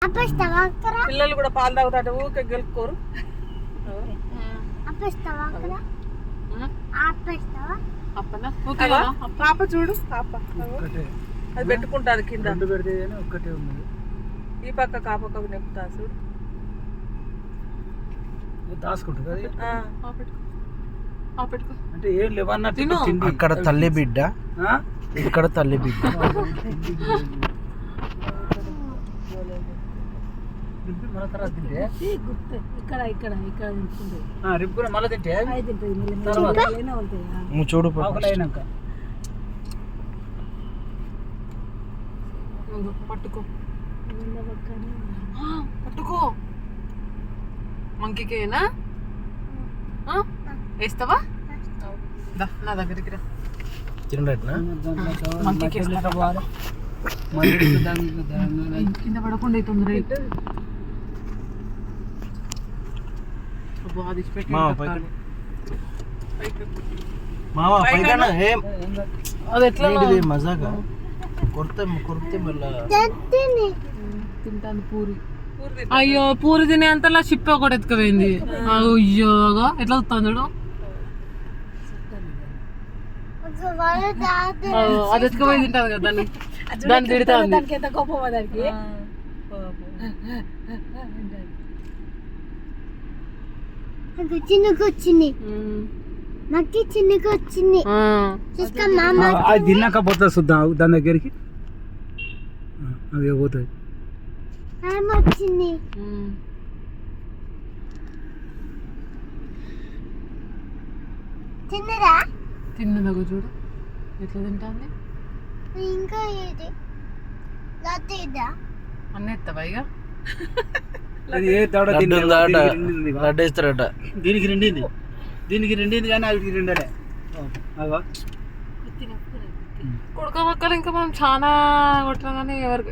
పిల్లలు కూడా పాలు తాగుతాట ఊకే గెలుపుకోరు. పాప చూడు, పాప అది పెట్టుకుంటారు కింద. ఒక్కటే ఉన్నది ఈ పక్క కాపక్క నెప్పుతా చూడు, దాచుకుంటుంది అది. అంటే ఏం లేవన్నట్టు. అక్కడ తల్లి బిడ్డ, ఇక్కడ తల్లి బిడ్డ. మన తర్వాత తింటే ఇక్కడ ఇక్కడ ఇక్కడ రిప్ కూడా మళ్ళీ తింటే చూడు అయినాక పట్టుకో పట్టుకో. మంకీకేనా వేస్తావా? నా దగ్గరికి రా. తినడట్నా కింద పడకుండా తొందర అది ఎట్లా మజాగా కొరితే మళ్ళా తింటాను పూరి. అయ్యో పూరి తినే అంతలా షిప్ ఒకటి ఎత్తుకుపోయింది. అయ్యో ఎట్లా వస్తాను చూడు, అది ఎత్తుకుపోయి తింటాను కదా దాన్ని, దాన్ని తిడతాను. అది తిన్నాకపోతే చూద్దాం దాని దగ్గరికి అవి పోతుంది. తిన్నదగో చూడు ఎట్లా తింటాంది. ఇంకా అన్నీ ఎత్తావా ఇక? లడ్డేస్తారట. దీనికి రెండింది, దీనికి రెండింది కానీ అవిటికి రెండలే. కొడుక మొక్కలు ఇంకా మనం చాలా కొట్టినా కానీ ఎవరికి